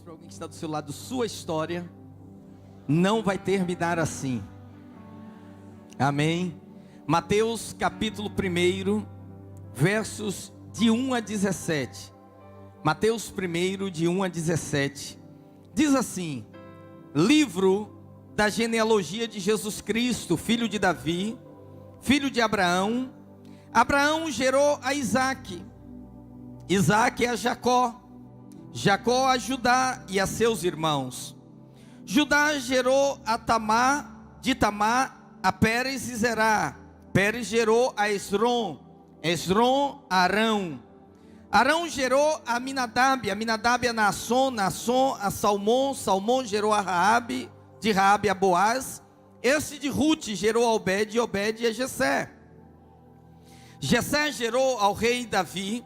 para alguém que está do seu lado: sua história não vai terminar assim. Amém? Mateus capítulo 1, versos de 1 a 17. Mateus 1, de 1 a 17. Diz assim: livro da genealogia de Jesus Cristo, filho de Davi, filho de Abraão. Abraão gerou a Isaque, Isaque a Jacó, Jacó a Judá e a seus irmãos. Judá gerou a Tamar, de Tamar a Pérez e Zerá. Pérez gerou a Esrom, Esrom a Arão. Arão gerou a Aminadab, Aminadab a Naasson, Naasson a Salmão, Salmão gerou a Raabe, de Raabe a Boaz. Esse de Ruth gerou a Obed, e Obed a Jessé. Jessé gerou ao rei Davi,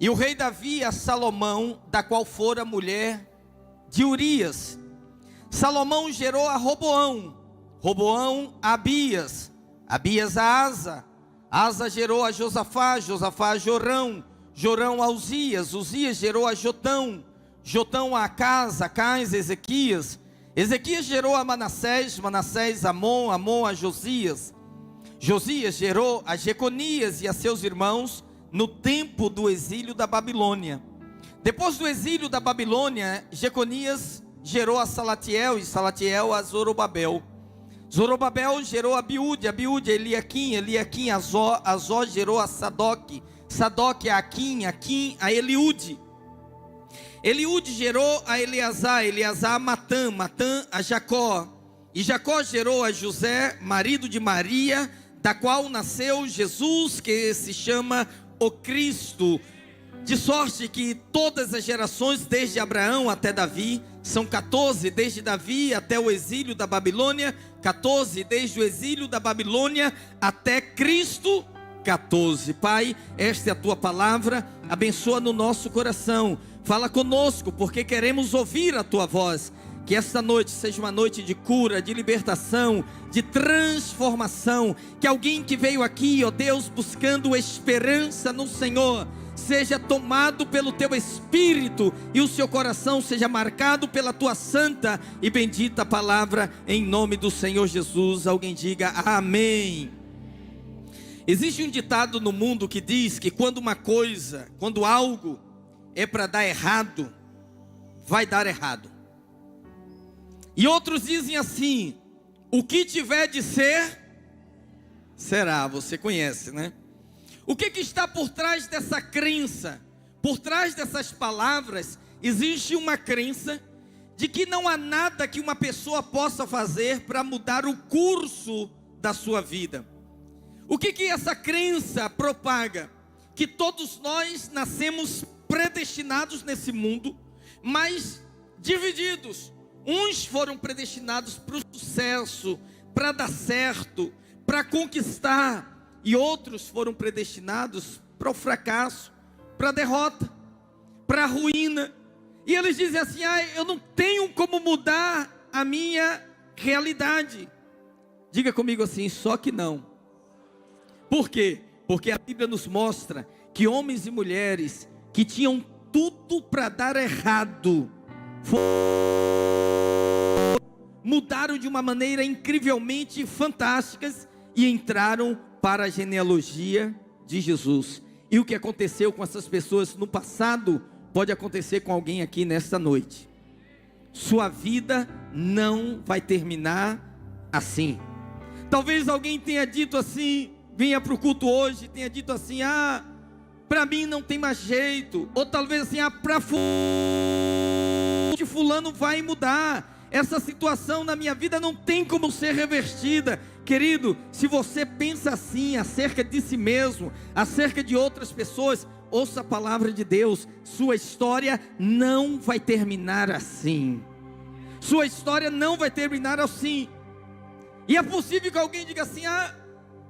e o rei Davi a Salomão, da qual fora mulher de Urias. Salomão gerou a Roboão, Roboão a Abias, Abias a Asa, Asa gerou a Josafá, Josafá a Jorão, Jorão a Uzias, Uzias gerou a Jotão, Jotão a Acás, Acás a Ezequias, Ezequias gerou a Manassés, Manassés a Amon, Amon a Josias, Josias gerou a Jeconias e a seus irmãos no tempo do exílio da Babilônia. Depois do exílio da Babilônia, Jeconias gerou a Salatiel, e Salatiel a Zorobabel. Zorobabel gerou a Abiúde, Abiúde a Eliaquim, Eliaquim a Azó, Azó gerou a Sadoque, Sadoque a Aquim, Aquim a Eliúde. Eliúde gerou a Eleazar, Eleazar a Matã, Matã a Jacó. E Jacó gerou a José, marido de Maria, da qual nasceu Jesus, que se chama o Cristo. De sorte que todas as gerações, desde Abraão até Davi, são 14, desde Davi até o exílio da Babilônia, 14, desde o exílio da Babilônia até Cristo, 14. Pai, esta é a tua palavra, abençoa no nosso coração, fala conosco, porque queremos ouvir a tua voz. Que esta noite seja uma noite de cura, de libertação, de transformação. Que alguém que veio aqui, ó Deus, buscando esperança no Senhor, seja tomado pelo teu Espírito e o seu coração seja marcado pela tua santa e bendita palavra, em nome do Senhor Jesus. Alguém diga amém. Existe um ditado no mundo que diz que quando algo é para dar errado, vai dar errado. E outros dizem assim: o que tiver de ser, será. Você conhece, né? O que está por trás dessa crença? Por trás dessas palavras, existe uma crença de que não há nada que uma pessoa possa fazer para mudar o curso da sua vida. O que essa crença propaga? Que todos nós nascemos predestinados nesse mundo, mas divididos. Uns foram predestinados para o sucesso, para dar certo, para conquistar, e outros foram predestinados para o fracasso, para a derrota, para a ruína. E eles dizem assim: eu não tenho como mudar a minha realidade. Diga comigo assim: só que não. Por quê? Porque a Bíblia nos mostra que homens e mulheres que tinham tudo para dar errado, mudaram de uma maneira incrivelmente fantástica e entraram para a genealogia de Jesus. E o que aconteceu com essas pessoas no passado pode acontecer com alguém aqui nesta noite. Sua vida não vai terminar assim. Talvez alguém tenha dito assim, venha para o culto hoje, tenha dito assim: para mim não tem mais jeito. Ou talvez assim: para fulano vai mudar. Essa situação na minha vida não tem como ser revertida. Querido, se você pensa assim acerca de si mesmo, acerca de outras pessoas, ouça a palavra de Deus. Sua história não vai terminar assim. Sua história não vai terminar assim. E é possível que alguém diga assim: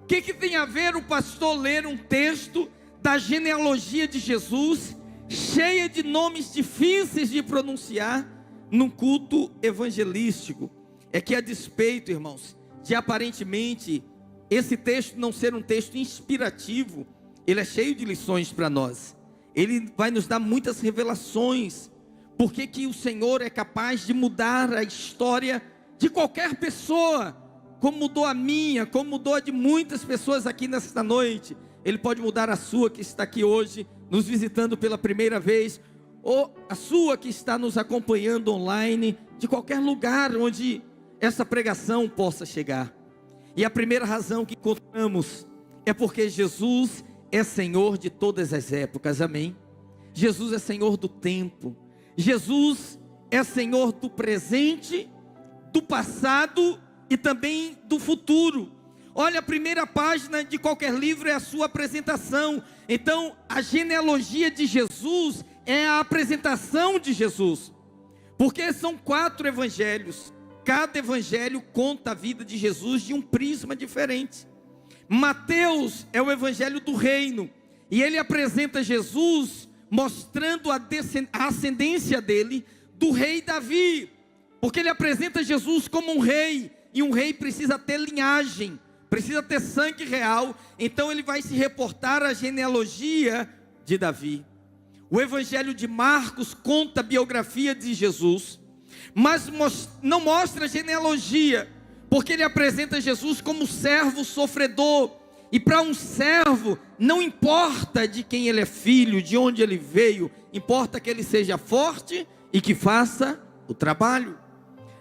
o que tem a ver o pastor ler um texto da genealogia de Jesus, cheia de nomes difíceis de pronunciar, num culto evangelístico? É que, a despeito, irmãos, de aparentemente esse texto não ser um texto inspirativo, ele é cheio de lições para nós. Ele vai nos dar muitas revelações, Por que que o Senhor é capaz de mudar a história de qualquer pessoa, como mudou a minha, como mudou a de muitas pessoas aqui nesta noite? Ele pode mudar a sua que está aqui hoje, nos visitando pela primeira vez, ou a sua que está nos acompanhando online, de qualquer lugar onde essa pregação possa chegar. E a primeira razão que encontramos é porque Jesus é Senhor de todas as épocas, amém? Jesus é Senhor do tempo, Jesus é Senhor do presente, do passado e também do futuro. Olha, a primeira página de qualquer livro é a sua apresentação. Então, a genealogia de Jesus é a apresentação de Jesus. Porque são 4 evangelhos. Cada evangelho conta a vida de Jesus de um prisma diferente. Mateus é o evangelho do reino. E ele apresenta Jesus mostrando a ascendência dele do rei Davi. Porque ele apresenta Jesus como um rei. E um rei precisa ter linhagem, precisa ter sangue real. Então ele vai se reportar à genealogia de Davi. O evangelho de Marcos conta a biografia de Jesus, mas não mostra a genealogia, porque ele apresenta Jesus como servo sofredor. E para um servo, não importa de quem ele é filho, de onde ele veio, importa que ele seja forte e que faça o trabalho.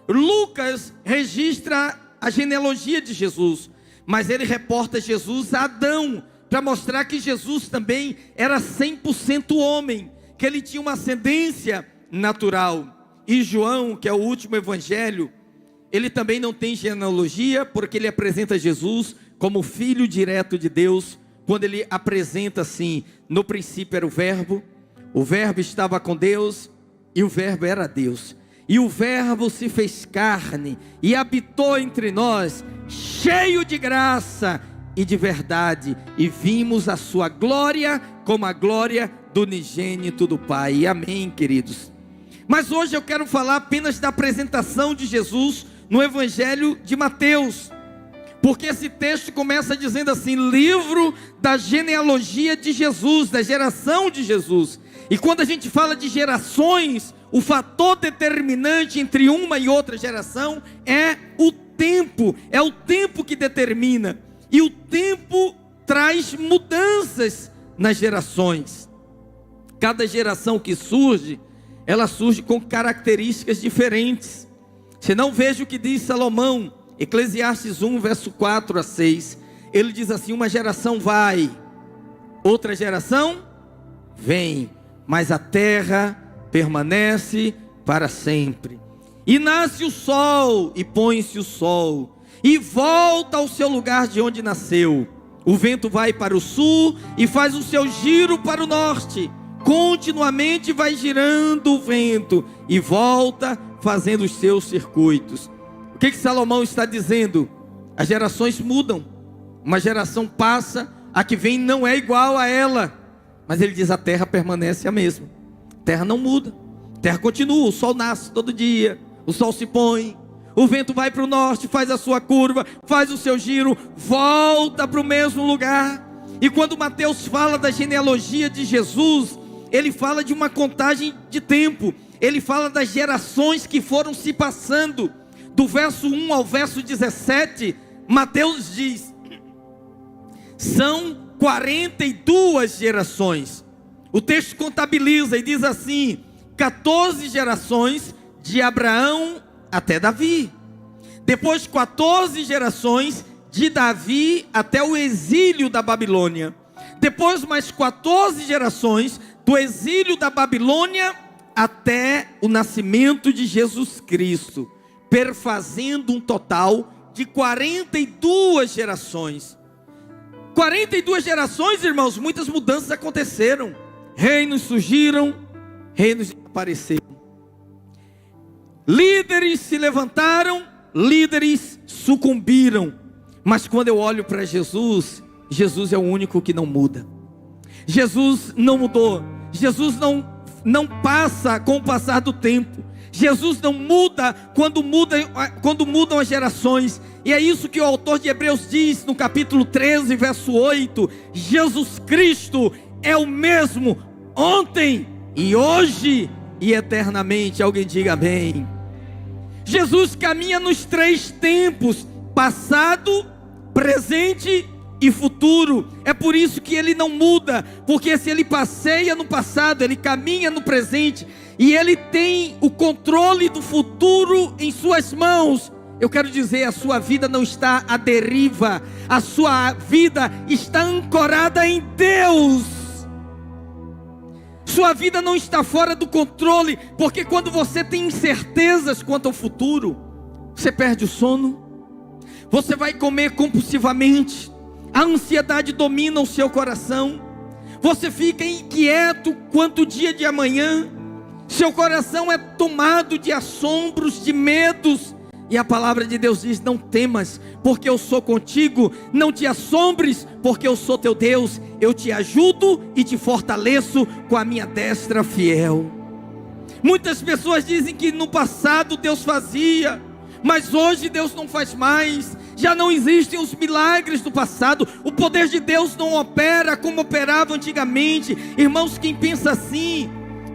Lucas registra a genealogia de Jesus, mas ele reporta Jesus a Adão, para mostrar que Jesus também era 100% homem, que ele tinha uma ascendência natural. E João, que é o último evangelho, ele também não tem genealogia, porque ele apresenta Jesus como filho direto de Deus, quando ele apresenta assim: no princípio era o verbo estava com Deus, e o verbo era Deus. E o verbo se fez carne e habitou entre nós, cheio de graça e de verdade, e vimos a sua glória como a glória do unigênito do Pai. Amém, queridos? Mas hoje eu quero falar apenas da apresentação de Jesus no evangelho de Mateus, porque esse texto começa dizendo assim: livro da genealogia de Jesus, da geração de Jesus. E quando a gente fala de gerações, o fator determinante entre uma e outra geração é o tempo que determina. E o tempo traz mudanças nas gerações. Cada geração que surge, ela surge com características diferentes. Você não veja o que diz Salomão, Eclesiastes 1, verso 4 a 6. Ele diz assim: uma geração vai, outra geração vem, mas a terra permanece para sempre. E nasce o sol, e põe-se o sol, e volta ao seu lugar de onde nasceu. O vento vai para o sul e faz o seu giro para o norte. Continuamente vai girando o vento e volta fazendo os seus circuitos. O que Salomão está dizendo? As gerações mudam. Uma geração passa, a que vem não é igual a ela. Mas ele diz: a terra permanece a mesma. A terra não muda. A terra continua. O sol nasce todo dia, o sol se põe, o vento vai para o norte, faz a sua curva, faz o seu giro, volta para o mesmo lugar. E quando Mateus fala da genealogia de Jesus, ele fala de uma contagem de tempo. Ele fala das gerações que foram se passando. Do verso 1 ao verso 17, Mateus diz: são 42 gerações. O texto contabiliza e diz assim: 14 gerações de Abraão até Davi. Depois 14 gerações de Davi até o exílio da Babilônia. Depois mais 14 gerações do exílio da Babilônia até o nascimento de Jesus Cristo, perfazendo um total de 42 gerações. 42 gerações, irmãos, muitas mudanças aconteceram. Reinos surgiram, reinos desapareceram. Líderes se levantaram, líderes sucumbiram. Mas quando eu olho para Jesus, Jesus é o único que não muda. Jesus não mudou. Jesus não passa com o passar do tempo. Jesus não muda quando mudam as gerações. E é isso que o autor de Hebreus diz no capítulo 13, verso 8. Jesus Cristo é o mesmo ontem e hoje e eternamente. Alguém diga amém. Jesus caminha nos 3 tempos: passado, presente e futuro. É por isso que ele não muda, porque se ele passeia no passado, ele caminha no presente e ele tem o controle do futuro em suas mãos. Eu quero dizer, a sua vida não está à deriva, a sua vida está ancorada em Deus. Sua vida não está fora do controle, porque quando você tem incertezas quanto ao futuro, você perde o sono, você vai comer compulsivamente, a ansiedade domina o seu coração, você fica inquieto quanto o dia de amanhã, seu coração é tomado de assombros, de medos. E a palavra de Deus diz: não temas, porque eu sou contigo. Não te assombres, porque eu sou teu Deus. Eu te ajudo e te fortaleço com a minha destra fiel. Muitas pessoas dizem que no passado Deus fazia, mas hoje Deus não faz mais. Já não existem os milagres do passado. O poder de Deus não opera como operava antigamente. Irmãos, quem pensa assim,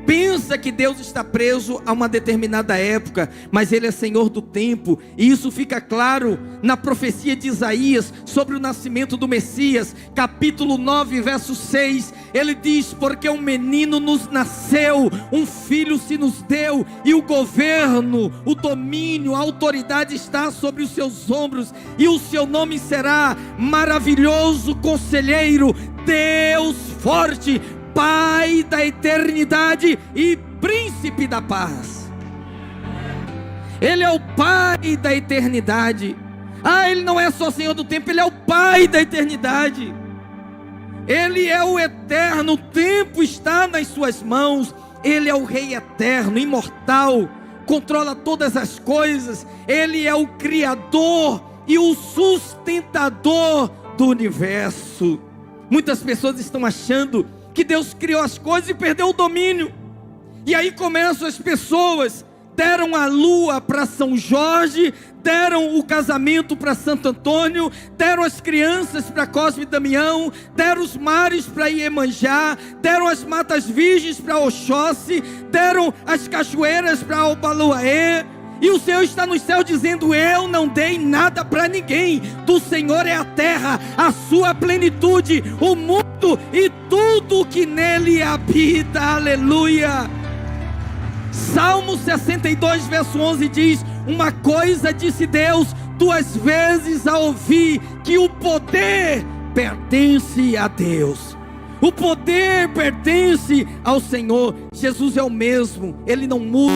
pensa que Deus está preso a uma determinada época, mas Ele é Senhor do tempo, e isso fica claro na profecia de Isaías sobre o nascimento do Messias, capítulo 9, verso 6, ele diz: porque um menino nos nasceu, um filho se nos deu, e o governo, o domínio, a autoridade está sobre os seus ombros, e o seu nome será Maravilhoso Conselheiro, Deus Forte, Pai da eternidade e Príncipe da paz. Ele é o Pai da eternidade. Ele não é só Senhor do tempo, Ele é o Pai da eternidade. Ele é o eterno, o tempo está nas suas mãos. Ele é o Rei eterno, imortal, controla todas as coisas. Ele é o Criador e o sustentador do universo. Muitas pessoas estão achando que Deus criou as coisas e perdeu o domínio. E aí começam as pessoas, deram a lua para São Jorge, deram o casamento para Santo Antônio, deram as crianças para Cosme e Damião, deram os mares para Iemanjá, deram as matas virgens para Oxóssi, deram as cachoeiras para Obaluaê. E o Senhor está no céu dizendo: eu não dei nada para ninguém. Do Senhor é a terra, a sua plenitude, o mundo e tudo que nele habita. Aleluia. Salmo 62, verso 11 diz: uma coisa disse Deus, 2 vezes a ouvir, que o poder pertence a Deus. O poder pertence ao Senhor. Jesus é o mesmo, Ele não muda.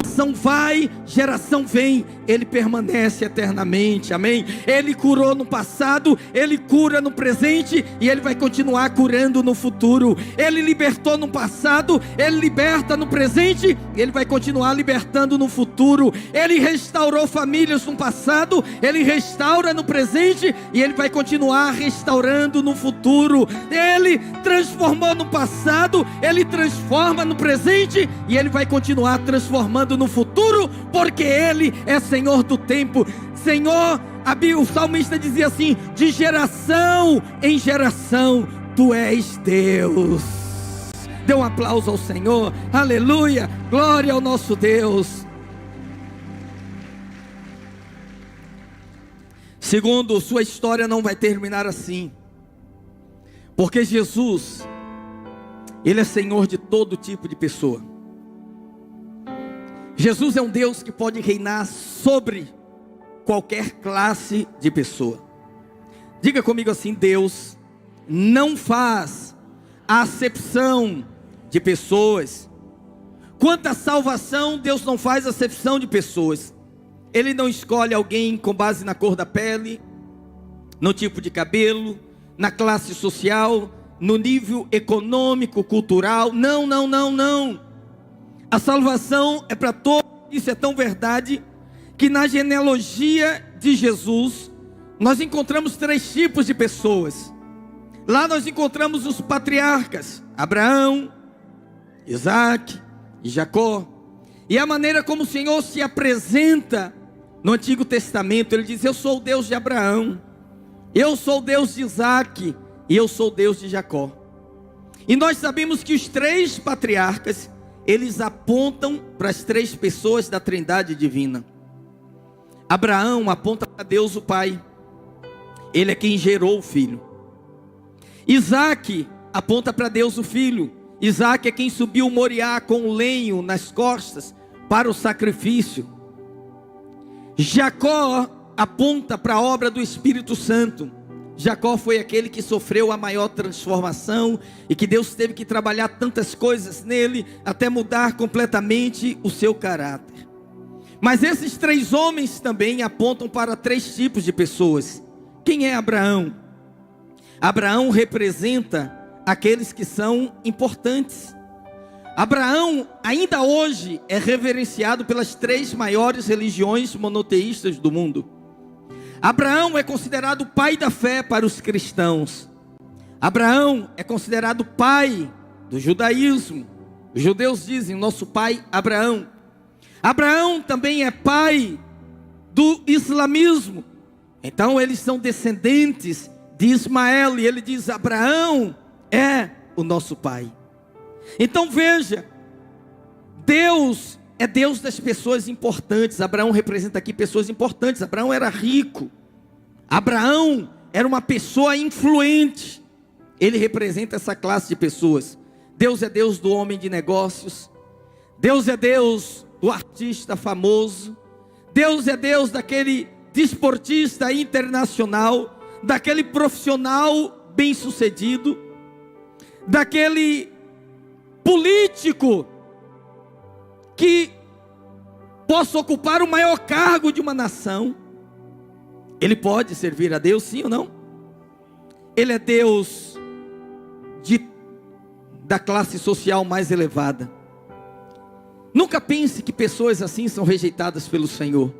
Geração vai, geração vem, Ele permanece eternamente, amém? Ele curou no passado, Ele cura no presente e Ele vai continuar curando no futuro. Ele libertou no passado, Ele liberta no presente e Ele vai continuar libertando no futuro. Ele restaurou famílias no passado, Ele restaura no presente e Ele vai continuar restaurando no futuro. Ele transformou no passado, Ele transforma no presente e Ele vai continuar transformando no futuro, porque Ele é Senhor do tempo. Senhor, o salmista dizia assim: de geração em geração Tu és Deus. Dê um aplauso ao Senhor, aleluia, glória ao nosso Deus. Segundo, sua história não vai terminar assim, porque Jesus, Ele é Senhor de todo tipo de pessoa. Jesus é um Deus que pode reinar sobre qualquer classe de pessoa. Diga comigo assim: Deus não faz acepção de pessoas. Quanto à salvação, Deus não faz acepção de pessoas. Ele não escolhe alguém com base na cor da pele, no tipo de cabelo, na classe social, no nível econômico, cultural. Não, não, não, não. A salvação é para todos. Isso é tão verdade que na genealogia de Jesus nós encontramos 3 tipos de pessoas. Lá nós encontramos os patriarcas: Abraão, Isaac e Jacó. E a maneira como o Senhor se apresenta no Antigo Testamento, Ele diz: eu sou o Deus de Abraão, eu sou o Deus de Isaac e eu sou o Deus de Jacó. E nós sabemos que os 3 patriarcas, eles apontam para as três pessoas da Trindade divina. Abraão aponta para Deus o Pai. Ele é quem gerou o filho. Isaque aponta para Deus o Filho. Isaque é quem subiu o Moriá com o lenho nas costas para o sacrifício. Jacó aponta para a obra do Espírito Santo. Jacó foi aquele que sofreu a maior transformação e que Deus teve que trabalhar tantas coisas nele até mudar completamente o seu caráter. Mas esses três homens também apontam para três tipos de pessoas. Quem é Abraão? Abraão representa aqueles que são importantes. Abraão ainda hoje é reverenciado pelas três maiores religiões monoteístas do mundo. Abraão é considerado o pai da fé para os cristãos. Abraão é considerado pai do judaísmo. Os judeus dizem, nosso pai Abraão. Abraão também é pai do islamismo. Então eles são descendentes de Ismael. E ele diz, Abraão é o nosso pai. Então veja, Deus é Deus das pessoas importantes. Abraão representa aqui pessoas importantes. Abraão era rico. Abraão era uma pessoa influente. Ele representa essa classe de pessoas. Deus é Deus do homem de negócios. Deus é Deus do artista famoso. Deus é Deus daquele desportista internacional, daquele profissional bem-sucedido, daquele político que possa ocupar o maior cargo de uma nação. Ele pode servir a Deus, sim ou não? Ele é Deus da classe social mais elevada. Nunca pense que pessoas assim são rejeitadas pelo Senhor.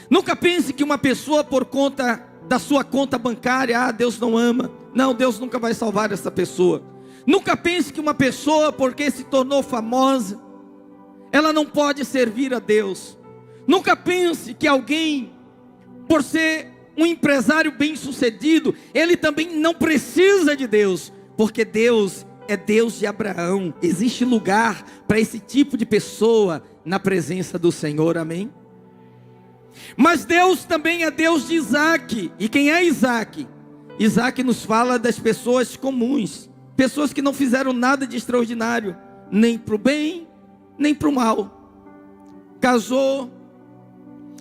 Nunca pense que uma pessoa por conta da sua conta bancária, Deus não ama. Não, Deus nunca vai salvar essa pessoa. Nunca pense que uma pessoa, porque se tornou famosa, ela não pode servir a Deus. Nunca pense que alguém, por ser um empresário bem-sucedido, ele também não precisa de Deus, porque Deus é Deus de Abraão. Existe lugar para esse tipo de pessoa na presença do Senhor, amém? Mas Deus também é Deus de Isaque. E quem é Isaque? Isaque nos fala das pessoas comuns, pessoas que não fizeram nada de extraordinário, nem para o bem, nem para o mal. Casou,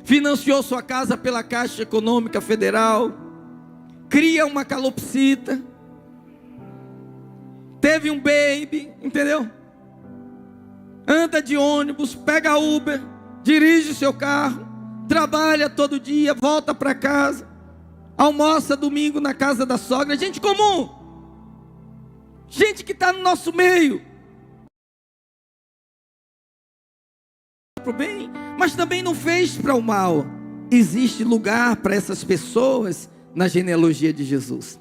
financiou sua casa pela Caixa Econômica Federal, cria uma calopsita, teve um baby, entendeu? Anda de ônibus, pega Uber, dirige seu carro, trabalha todo dia, volta para casa, almoça domingo na casa da sogra. Gente comum, gente que está no nosso meio, para o bem, mas também não fez para o mal. Existe lugar para essas pessoas na genealogia de Jesus.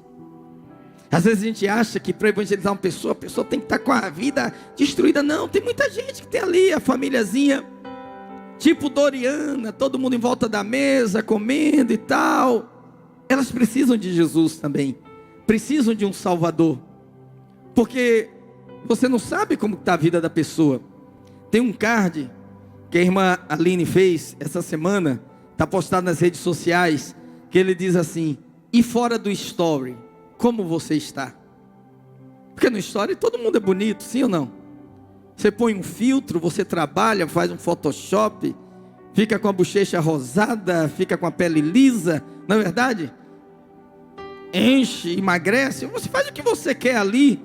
Às vezes a gente acha que para evangelizar uma pessoa, a pessoa tem que estar com a vida destruída. Não, tem muita gente que tem ali a famíliazinha, tipo Doriana, todo mundo em volta da mesa, comendo e tal. Elas precisam de Jesus também, precisam de um Salvador, porque você não sabe como está a vida da pessoa. Tem um card que a irmã Aline fez essa semana, está postado nas redes sociais, que ele diz assim: e fora do story, como você está? Porque no story todo mundo é bonito, sim ou não? Você põe um filtro, você trabalha, faz um Photoshop, fica com a bochecha rosada, fica com a pele lisa, não é verdade? Enche, emagrece, você faz o que você quer ali.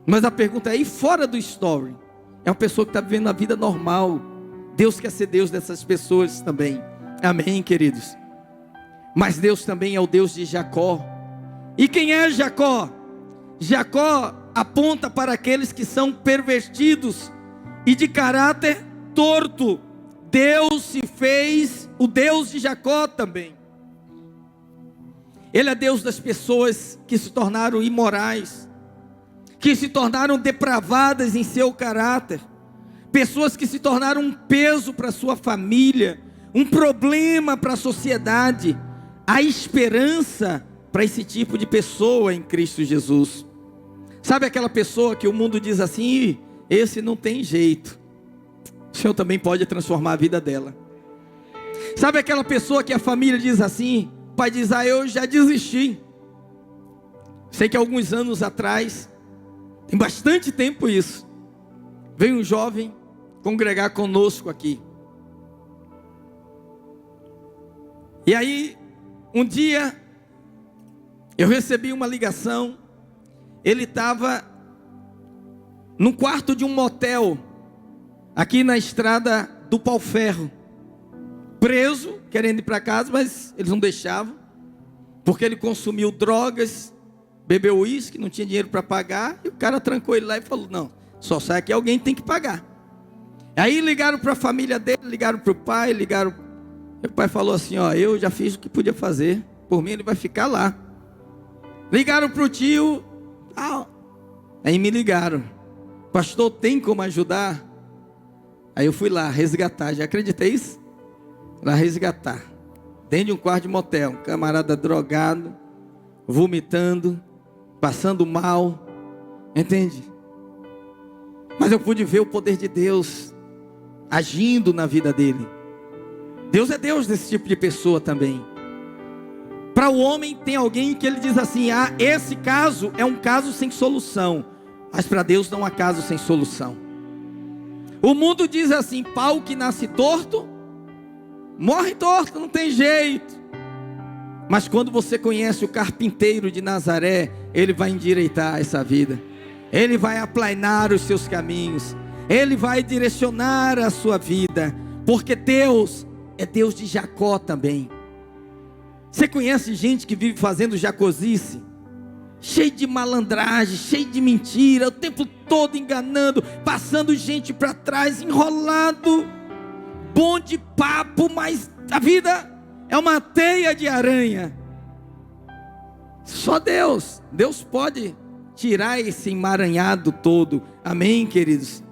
Mas a pergunta é: e fora do story? É uma pessoa que está vivendo a vida normal. Deus quer ser Deus dessas pessoas também, amém, queridos? Mas Deus também é o Deus de Jacó. E quem é Jacó? Jacó aponta para aqueles que são pervertidos e de caráter torto. Deus se fez o Deus de Jacó também. Ele é Deus das pessoas que se tornaram imorais, que se tornaram depravadas em seu caráter, pessoas que se tornaram um peso para a sua família, um problema para a sociedade. Há esperança para esse tipo de pessoa em Cristo Jesus. Sabe aquela pessoa que o mundo diz assim: esse não tem jeito. O Senhor também pode transformar a vida dela. Sabe aquela pessoa que a família diz assim, o pai diz, eu já desisti. Sei que alguns anos atrás, tem bastante tempo isso, veio um jovem congregar conosco aqui. E aí, um dia, eu recebi uma ligação, ele estava num quarto de um motel, aqui na estrada do Pau-Ferro, preso, querendo ir para casa, mas eles não deixavam, porque ele consumiu drogas, bebeu uísque, não tinha dinheiro para pagar, e o cara trancou ele lá e falou, não, só sai aqui, alguém tem que pagar. Aí ligaram para a família dele, ligaram para o pai, o pai falou assim, eu já fiz o que podia fazer, por mim ele vai ficar lá. Ligaram para o tio, aí me ligaram, pastor, tem como ajudar? Aí eu fui lá resgatar, já acreditei isso? Lá resgatar, dentro de um quarto de motel, um camarada drogado, vomitando, passando mal, entende? Mas eu pude ver o poder de Deus agindo na vida dele. Deus é Deus desse tipo de pessoa também. Para o homem tem alguém que ele diz assim, esse caso é um caso sem solução, mas para Deus não há caso sem solução. O mundo diz assim, pau que nasce torto, morre torto, não tem jeito. Mas quando você conhece o carpinteiro de Nazaré, ele vai endireitar essa vida, ele vai aplainar os seus caminhos, ele vai direcionar a sua vida, porque Deus é Deus de Jacó também. Você conhece gente que vive fazendo jacosice, cheio de malandragem, cheio de mentira, o tempo todo enganando, passando gente para trás, enrolado, bom de papo, mas a vida é uma teia de aranha. Só Deus pode tirar esse emaranhado todo, amém, queridos?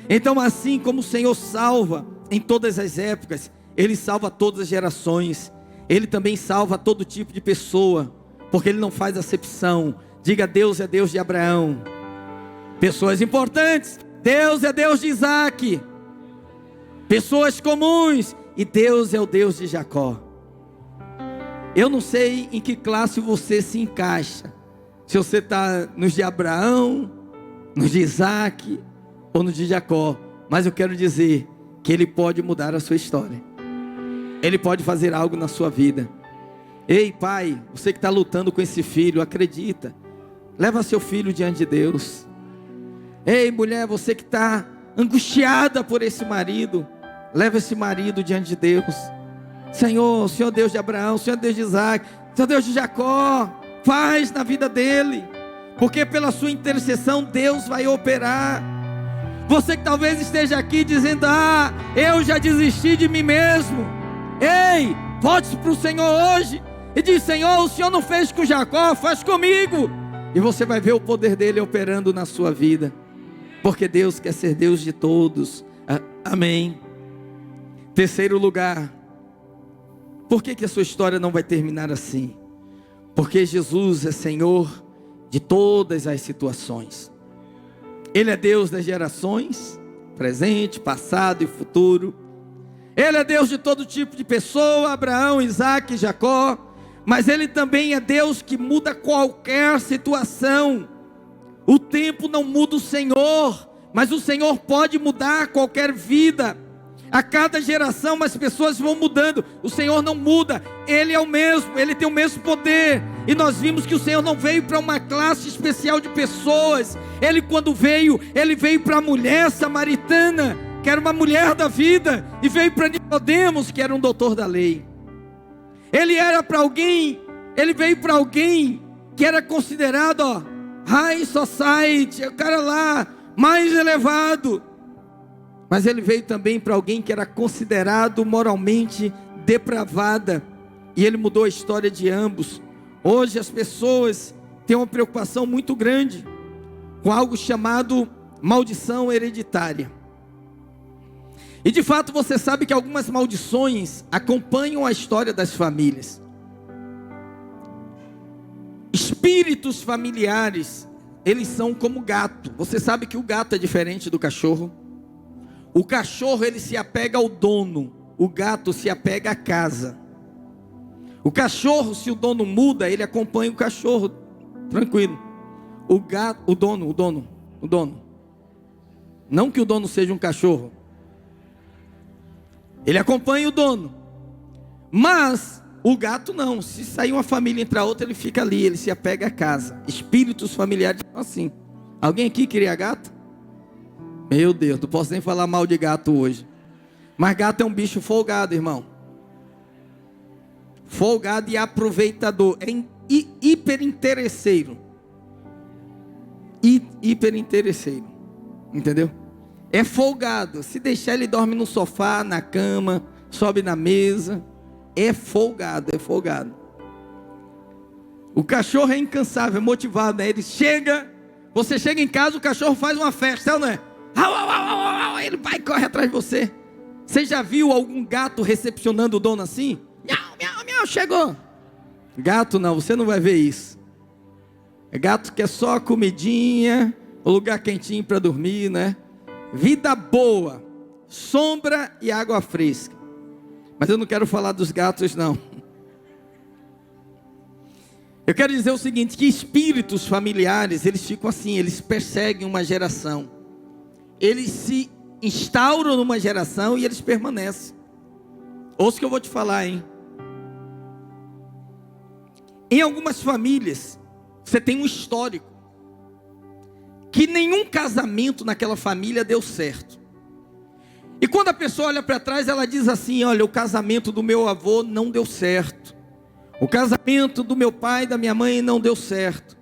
Então, assim como o Senhor salva em todas as épocas, Ele salva todas as gerações, Ele também salva todo tipo de pessoa, porque Ele não faz acepção. Diga, Deus é Deus de Abraão, pessoas importantes, Deus é Deus de Isaac, pessoas comuns, e Deus é o Deus de Jacó. Eu não sei em que classe você se encaixa, se você está nos de Abraão, nos de Isaac, ou nos de Jacó, mas eu quero dizer que Ele pode mudar a sua história, Ele pode fazer algo na sua vida. Ei pai, você que está lutando com esse filho, acredita, leva seu filho diante de Deus. Ei mulher, você que está angustiada por esse marido, leva esse marido diante de Deus. Senhor, Senhor Deus de Abraão, Senhor Deus de Isaac, Senhor Deus de Jacó, faz na vida dele, porque pela sua intercessão Deus vai operar. Você que talvez esteja aqui dizendo, eu já desisti de mim mesmo. Ei, volte para o Senhor hoje e diz, Senhor, o Senhor não fez com Jacó, faz comigo. E você vai ver o poder dele operando na sua vida, porque Deus quer ser Deus de todos, amém. Terceiro lugar, por que a sua história não vai terminar assim? Porque Jesus é Senhor de todas as situações. Ele é Deus das gerações, presente, passado e futuro. Ele é Deus de todo tipo de pessoa, Abraão, Isaac, Jacó. Mas Ele também é Deus que muda qualquer situação. O tempo não muda o Senhor, mas o Senhor pode mudar qualquer vida. A cada geração as pessoas vão mudando, o Senhor não muda, Ele é o mesmo, Ele tem o mesmo poder. E nós vimos que o Senhor não veio para uma classe especial de pessoas. Ele quando veio, Ele veio para a mulher samaritana, que era uma mulher da vida, e veio para Nicodemos, que era um doutor da lei. Ele veio para alguém que era considerado high society, o cara lá, mais elevado. Mas ele veio também para alguém que era considerado moralmente depravada, e ele mudou a história de ambos. Hoje as pessoas têm uma preocupação muito grande com algo chamado maldição hereditária. E de fato você sabe que algumas maldições acompanham a história das famílias. Espíritos familiares, eles são como gato. Você sabe que o gato é diferente do cachorro? O cachorro, ele se apega ao dono. O gato se apega à casa. O cachorro, se o dono muda, ele acompanha o cachorro, tranquilo. O gato, o dono. Não que o dono seja um cachorro. Ele acompanha o dono. Mas o gato não. Se sair uma família entre a outra, ele fica ali, ele se apega à casa. Espíritos familiares são assim. Alguém aqui queria gato? Meu Deus, não posso nem falar mal de gato hoje. Mas gato é um bicho folgado, irmão. Folgado e aproveitador. É hiperinteresseiro. Hiperinteresseiro. Entendeu? É folgado. Se deixar, ele dorme no sofá, na cama, sobe na mesa. É folgado, é folgado. O cachorro é incansável, é motivado, né? Ele chega, você chega em casa, o cachorro faz uma festa, não é? Ele vai e corre atrás de você. Você já viu algum gato recepcionando o dono assim? Miau, miau, miau, chegou. Gato não, você não vai ver isso. É gato que é só a comidinha, o lugar quentinho para dormir, né? Vida boa, sombra e água fresca. Mas eu não quero falar dos gatos, não. Eu quero dizer o seguinte, que espíritos familiares, eles ficam assim, eles perseguem uma geração. Eles se instauram numa geração e eles permanecem. Ouça o que eu vou te falar, hein? Em algumas famílias, você tem um histórico. Que nenhum casamento naquela família deu certo. E quando a pessoa olha para trás, ela diz assim, olha, o casamento do meu avô não deu certo. O casamento do meu pai e da minha mãe não deu certo.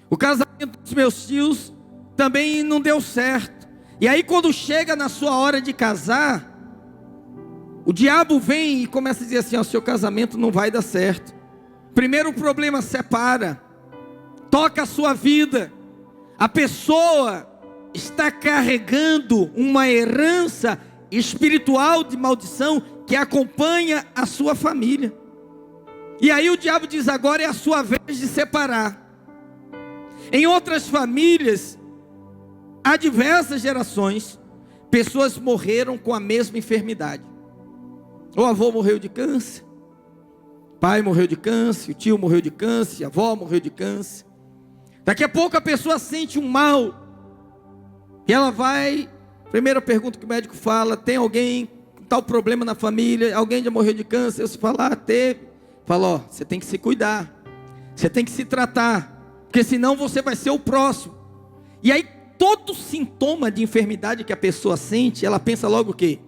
O casamento dos meus tios também não deu certo. E aí quando chega na sua hora de casar, o diabo vem e começa a dizer assim, ó, seu casamento não vai dar certo. Primeiro o problema separa, toca a sua vida. A pessoa está carregando uma herança espiritual de maldição que acompanha a sua família. E aí o diabo diz, agora é a sua vez de separar. Em outras famílias, há diversas gerações, pessoas morreram com a mesma enfermidade. O avô morreu de câncer, o pai morreu de câncer, o tio morreu de câncer, a avó morreu de câncer. Daqui a pouco a pessoa sente um mal, e ela vai, primeira pergunta que o médico fala, tem alguém com tal problema na família, alguém já morreu de câncer? Se falar, teve, fala, ó, você tem que se cuidar, você tem que se tratar, porque senão você vai ser o próximo. E aí todo sintoma de enfermidade que a pessoa sente, ela pensa logo o quê?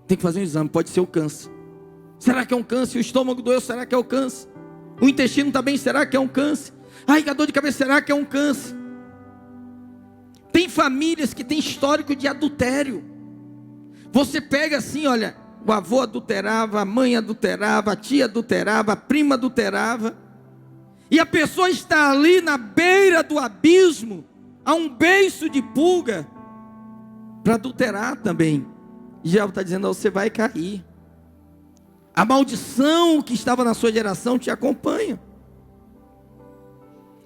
Tem que fazer um exame, pode ser o câncer. Será que é um câncer? O estômago doeu, será que é o câncer? O intestino está bem, será que é um câncer? Ai, a dor de cabeça, será que é um câncer? Tem famílias que têm histórico de adultério. Você pega assim, olha, o avô adulterava, a mãe adulterava, a tia adulterava, a prima adulterava. E a pessoa está ali na beira do abismo, a um beiço de pulga, para adulterar também. E já está dizendo, ó, você vai cair. A maldição que estava na sua geração te acompanha.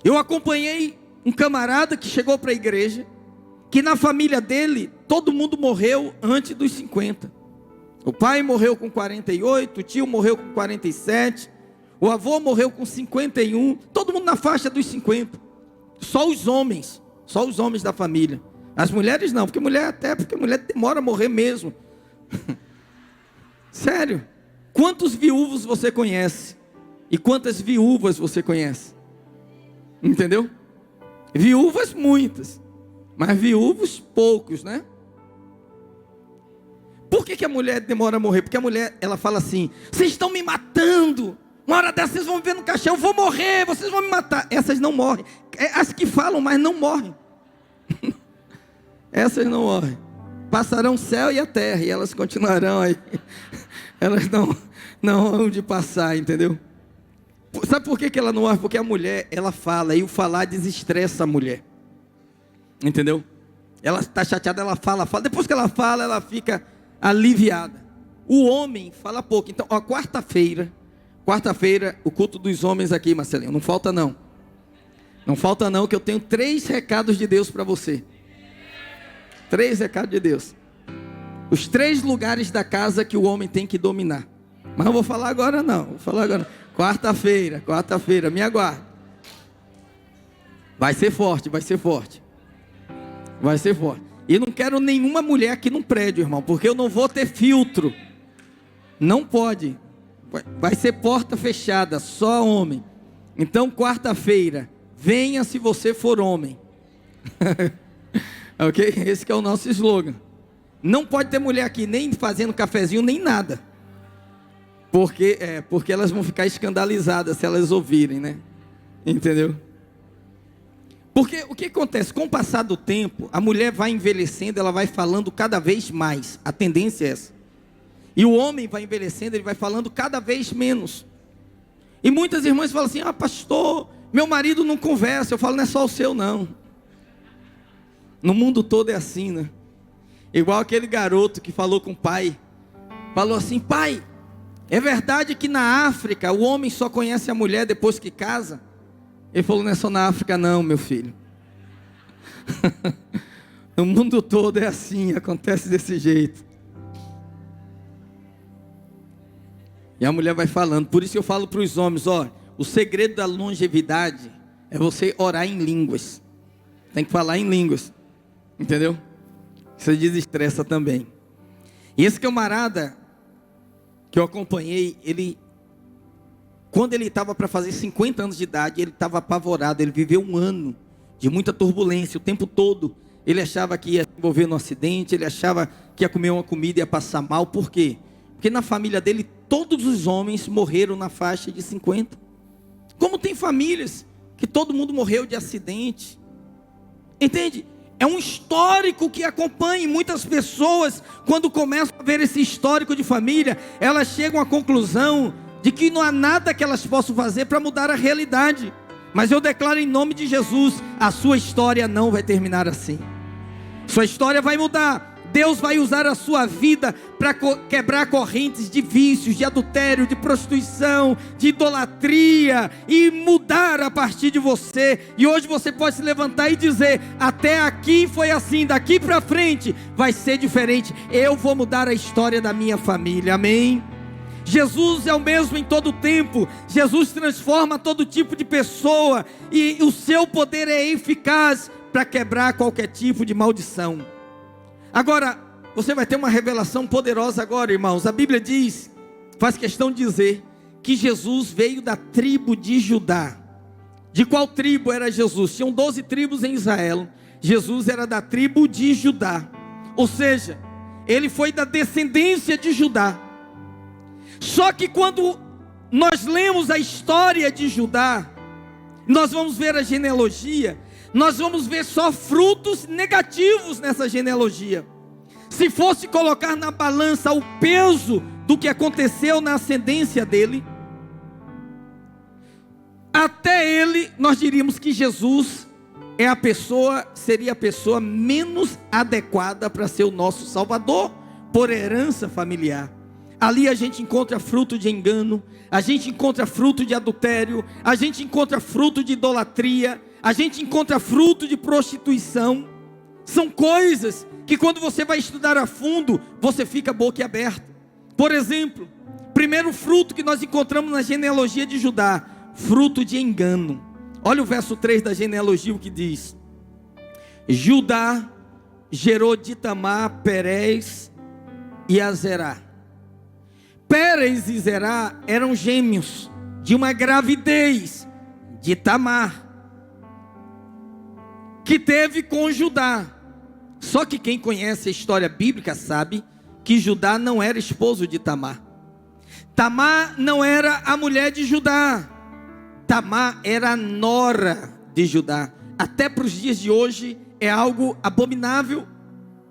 Eu acompanhei um camarada que chegou para a igreja, que na família dele, todo mundo morreu antes dos 50. O pai morreu com 48, o tio morreu com 47, o avô morreu com 51, todo mundo na faixa dos 50. Só os homens da família. As mulheres não, porque mulher demora a morrer mesmo. Sério. Quantos viúvos você conhece? E quantas viúvas você conhece? Entendeu? Viúvas muitas, mas viúvos poucos, né? Por que a mulher demora a morrer? Porque a mulher, ela fala assim, vocês estão me matando, uma hora dessas vocês vão me ver no caixão, eu vou morrer, vocês vão me matar. Essas não morrem, as que falam, mas não morrem. Essas não morrem, passarão o céu e a terra, e elas continuarão aí, elas não vão de passar, entendeu? Sabe por que ela não morre? Porque a mulher, ela fala, e o falar desestressa a mulher, entendeu? Ela está chateada, ela fala, depois que ela fala, ela fica aliviada. O homem fala pouco. Então, ó, quarta-feira, o culto dos homens aqui, Marcelinho, não falta não. Não falta não, que eu tenho 3 recados de Deus para você. 3 recados de Deus. Os 3 lugares da casa que o homem tem que dominar. Mas não vou falar agora não. Vou falar agora. Quarta-feira, me aguarde. Vai ser forte. E não quero nenhuma mulher aqui no prédio, irmão, porque eu não vou ter filtro. Não pode. Vai ser porta fechada, só homem. Então, quarta-feira, venha se você for homem. Ok? Esse que é o nosso slogan. Não pode ter mulher aqui nem fazendo cafezinho, nem nada. Porque elas vão ficar escandalizadas se elas ouvirem, né? Entendeu? Porque o que acontece? Com o passar do tempo, a mulher vai envelhecendo, ela vai falando cada vez mais. A tendência é essa. E o homem vai envelhecendo, ele vai falando cada vez menos. E muitas irmãs falam assim: ah, pastor, meu marido não conversa. Eu falo: não é só o seu não. No mundo todo é assim, né? Igual aquele garoto que falou com o pai. Falou assim: pai, é verdade que na África o homem só conhece a mulher depois que casa? Ele falou: não é só na África não, meu filho. No mundo todo é assim, acontece desse jeito. E a mulher vai falando. Por isso que eu falo para os homens: ó, o segredo da longevidade é você orar em línguas. Tem que falar em línguas. Entendeu? Isso desestressa também. E esse camarada que eu acompanhei, quando ele estava para fazer 50 anos de idade, ele estava apavorado. Ele viveu um ano de muita turbulência, o tempo todo. Ele achava que ia se envolver num acidente, ele achava que ia comer uma comida e ia passar mal. Por quê? Porque na família dele, todos os homens morreram na faixa de 50. Como tem famílias que todo mundo morreu de acidente. Entende? É um histórico que acompanha. Muitas pessoas, quando começam a ver esse histórico de família, elas chegam à conclusão de que não há nada que elas possam fazer para mudar a realidade. Mas eu declaro em nome de Jesus: a sua história não vai terminar assim. Sua história vai mudar. Deus vai usar a sua vida para quebrar correntes de vícios, de adultério, de prostituição, de idolatria, e mudar a partir de você. E hoje você pode se levantar e dizer: até aqui foi assim, daqui para frente vai ser diferente. Eu vou mudar a história da minha família. Amém? Jesus é o mesmo em todo tempo. Jesus transforma todo tipo de pessoa, e o seu poder é eficaz para quebrar qualquer tipo de maldição. Agora, você vai ter uma revelação poderosa agora, irmãos. A Bíblia diz, faz questão de dizer, que Jesus veio da tribo de Judá. De qual tribo era Jesus? Tinham 12 tribos em Israel. Jesus era da tribo de Judá. Ou seja, ele foi da descendência de Judá. Só que quando nós lemos a história de Judá, nós vamos ver a genealogia, nós vamos ver só frutos negativos nessa genealogia. Se fosse colocar na balança o peso do que aconteceu na ascendência dele, até ele, nós diríamos que Jesus seria a pessoa menos adequada para ser o nosso Salvador, por herança familiar. Ali a gente encontra fruto de engano, a gente encontra fruto de adultério, a gente encontra fruto de idolatria, a gente encontra fruto de prostituição. São coisas que quando você vai estudar a fundo, você fica boquiaberto. Por exemplo, primeiro fruto que nós encontramos na genealogia de Judá: fruto de engano. Olha o verso 3 da genealogia, o que diz: Judá gerou de Tamar, Perez e Azerá. Pérez e Zerá eram gêmeos de uma gravidez de Tamar, que teve com Judá. Só que quem conhece a história bíblica sabe que Judá não era esposo de Tamar. Tamar não era a mulher de Judá. Tamar era a nora de Judá. Até para os dias de hoje é algo abominável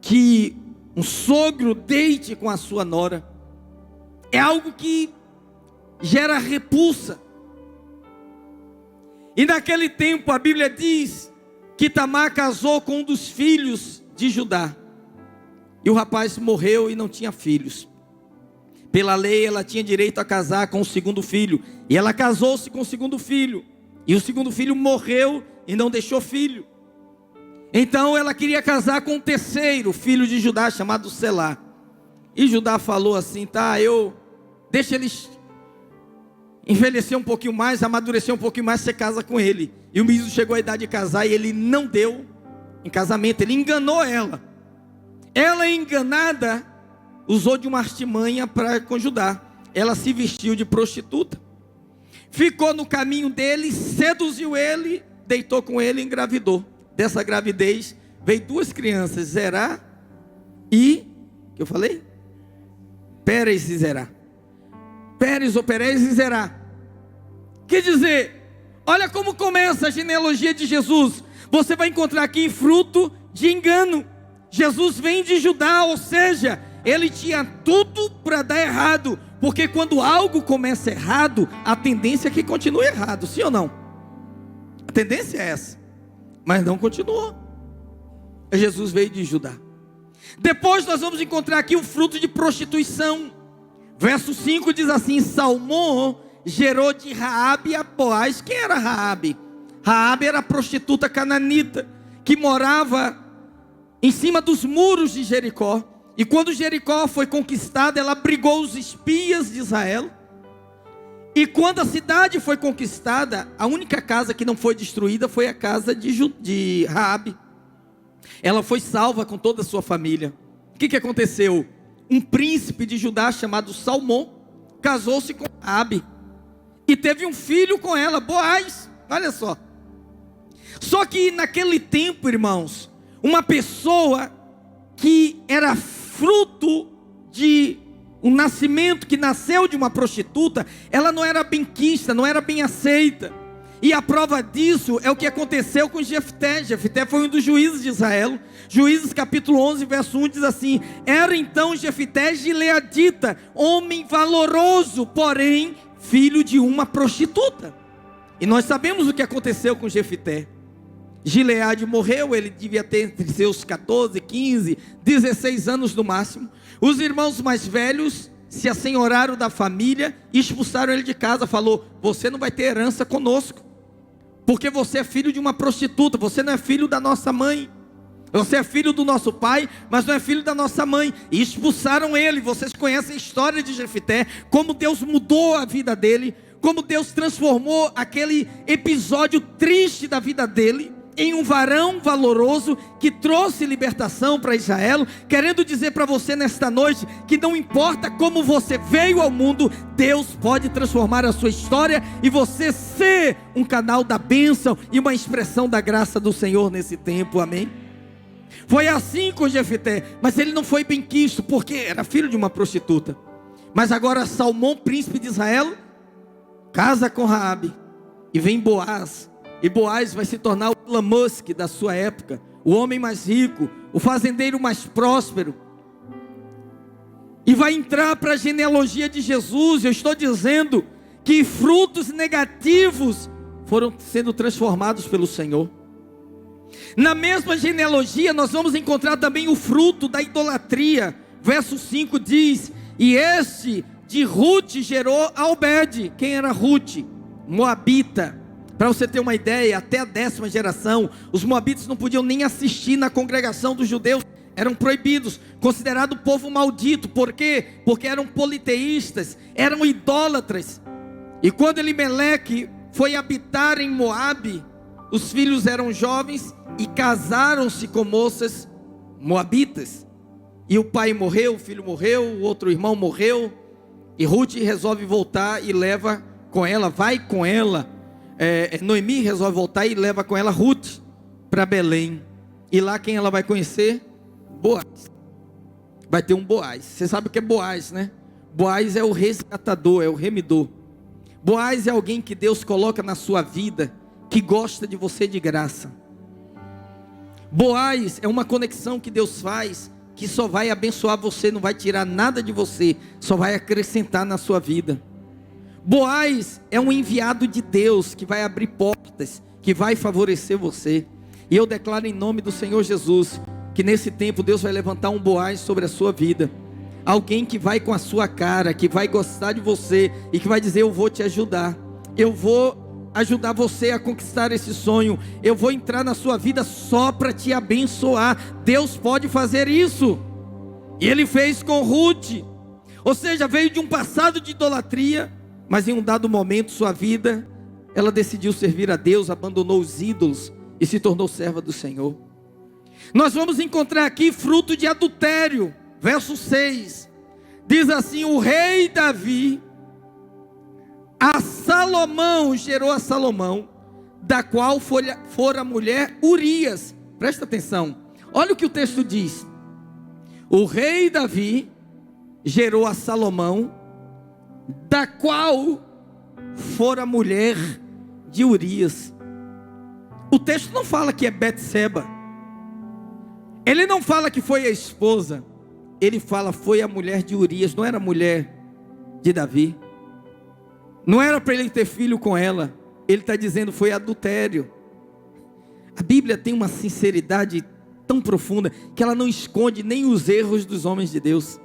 que um sogro deite com a sua nora. É algo que gera repulsa. E naquele tempo a Bíblia diz que Tamar casou com um dos filhos de Judá. E o rapaz morreu e não tinha filhos. Pela lei ela tinha direito a casar com o segundo filho. E ela casou-se com o segundo filho. E o segundo filho morreu e não deixou filho. Então ela queria casar com o terceiro filho de Judá, chamado Selá. E Judá falou assim: tá, deixa eles envelhecer um pouquinho mais, amadurecer um pouquinho mais, você casa com ele. E o menino chegou à idade de casar e ele não deu em casamento, ele enganou ela. Ela, enganada, usou de uma artimanha com Judá. Ela se vestiu de prostituta, ficou no caminho dele, seduziu ele, deitou com ele e engravidou. Dessa gravidez veio duas crianças, Zerá e, que eu falei? Pérez e Zerá. Pérez ou Perez e Zerá. Quer dizer, olha como começa a genealogia de Jesus. Você vai encontrar aqui fruto de engano. Jesus vem de Judá, ou seja, ele tinha tudo para dar errado. Porque quando algo começa errado, a tendência é que continue errado, sim ou não? A tendência é essa. Mas não continuou. Jesus veio de Judá. Depois nós vamos encontrar aqui o fruto de prostituição. Verso 5 diz assim: Salmão gerou de Raabe a Boaz. Quem era Raabe? Raabe era a prostituta cananita, que morava em cima dos muros de Jericó. E quando Jericó foi conquistada, ela abrigou os espias de Israel. E quando a cidade foi conquistada, a única casa que não foi destruída foi a casa de Raabe. Ela foi salva com toda a sua família. O que aconteceu? Um príncipe de Judá chamado Salmão casou-se com Raabe e teve um filho com ela, Boaz. Olha só. Só que naquele tempo, irmãos, uma pessoa que era fruto de um nascimento, que nasceu de uma prostituta, ela não era bem quista, não era bem aceita. E a prova disso é o que aconteceu com Jefté. Jefté foi um dos juízes de Israel. Juízes capítulo 11, verso 1 diz assim: era então Jefté gileadita, homem valoroso, porém filho de uma prostituta. E nós sabemos o que aconteceu com Jefté. Gileade morreu, ele devia ter entre seus 14, 15, 16 anos no máximo. Os irmãos mais velhos se assenhoraram da família e expulsaram ele de casa. Falou: você não vai ter herança conosco, porque você é filho de uma prostituta, você não é filho da nossa mãe. Você é filho do nosso pai, mas não é filho da nossa mãe. E expulsaram ele. Vocês conhecem a história de Jefté, como Deus mudou a vida dele, como Deus transformou aquele episódio triste da vida dele em um varão valoroso que trouxe libertação para Israel. Querendo dizer para você nesta noite que não importa como você veio ao mundo, Deus pode transformar a sua história e você ser um canal da bênção e uma expressão da graça do Senhor nesse tempo, amém? Foi assim com Jefté, mas ele não foi bem quisto, porque era filho de uma prostituta. Mas agora Salmão, príncipe de Israel, casa com Raabe, e vem Boaz. E Boaz vai se tornar o Elon Musk da sua época, o homem mais rico, o fazendeiro mais próspero. E vai entrar para a genealogia de Jesus. Eu estou dizendo que frutos negativos foram sendo transformados pelo Senhor. Na mesma genealogia nós vamos encontrar também o fruto da idolatria. Verso 5 diz: e este de Ruth gerou a Obed. Quem era Ruth? Moabita. Para você ter uma ideia, até a 10ª geração, os moabitas não podiam nem assistir na congregação dos judeus, eram proibidos, considerado povo maldito. Por quê? Porque eram politeístas, eram idólatras. E quando Elimeleque foi habitar em Moabe, os filhos eram jovens e casaram-se com moças moabitas. E o pai morreu, o filho morreu, o outro irmão morreu, e Ruth resolve voltar e leva com ela, vai com ela. Noemi resolve voltar e leva com ela Ruth para Belém. E lá quem ela vai conhecer? Boaz. Vai ter um Boaz. Você sabe o que é Boaz, né? Boaz é o resgatador, é o remidor. Boaz é alguém que Deus coloca na sua vida, que gosta de você de graça. Boaz é uma conexão que Deus faz, que só vai abençoar você, não vai tirar nada de você, só vai acrescentar na sua vida. Boaz é um enviado de Deus, que vai abrir portas, que vai favorecer você. E eu declaro em nome do Senhor Jesus, que nesse tempo Deus vai levantar um Boaz sobre a sua vida. Alguém que vai com a sua cara, que vai gostar de você, e que vai dizer: eu vou te ajudar, eu vou ajudar você a conquistar esse sonho. Eu vou entrar na sua vida só para te abençoar. Deus pode fazer isso. E Ele fez com Ruth. Ou seja, veio de um passado de idolatria, mas em um dado momento sua vida, ela decidiu servir a Deus, abandonou os ídolos e se tornou serva do Senhor. Nós vamos encontrar aqui fruto de adultério. Verso 6, diz assim: o rei Davi a Salomão gerou a Salomão, da qual fora a mulher Urias. Presta atenção, olha o que o texto diz. O rei Davi gerou a Salomão, da qual fora a mulher de Urias. O texto não fala que é Betseba, ele não fala que foi a esposa, ele fala foi a mulher de Urias. Não era mulher de Davi, não era para ele ter filho com ela. Ele está dizendo foi adultério. A Bíblia tem uma sinceridade tão profunda que ela não esconde nem os erros dos homens de Deus,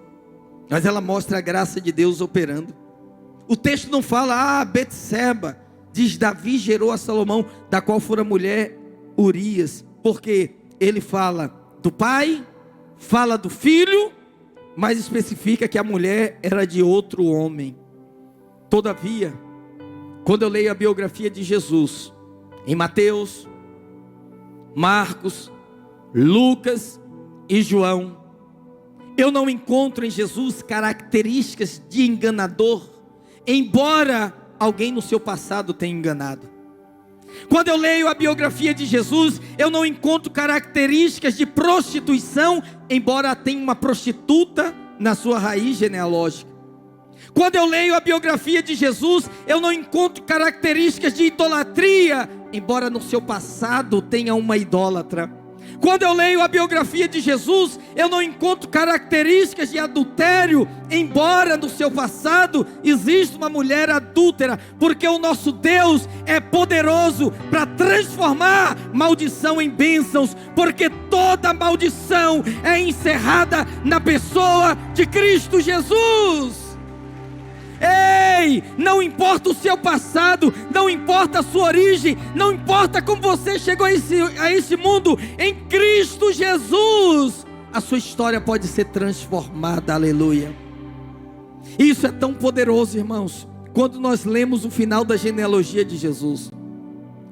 mas ela mostra a graça de Deus operando. O texto não fala Betseba, diz Davi gerou a Salomão, da qual fora a mulher Urias, porque ele fala do pai, fala do filho, mas especifica que a mulher era de outro homem. Todavia, quando eu leio a biografia de Jesus, em Mateus, Marcos, Lucas e João, eu não encontro em Jesus características de enganador, embora alguém no seu passado tenha enganado. Quando eu leio a biografia de Jesus, eu não encontro características de prostituição, embora tenha uma prostituta na sua raiz genealógica. Quando eu leio a biografia de Jesus, eu não encontro características de idolatria, embora no seu passado tenha uma idólatra. Quando eu leio a biografia de Jesus, eu não encontro características de adultério, embora no seu passado exista uma mulher adúltera, porque o nosso Deus é poderoso para transformar maldição em bênçãos, porque toda maldição é encerrada na pessoa de Cristo Jesus. Ei, não importa o seu passado, não importa a sua origem, não importa como você chegou a esse mundo, em Cristo Jesus, a sua história pode ser transformada, aleluia. Isso é tão poderoso, irmãos, quando nós lemos o final da genealogia de Jesus.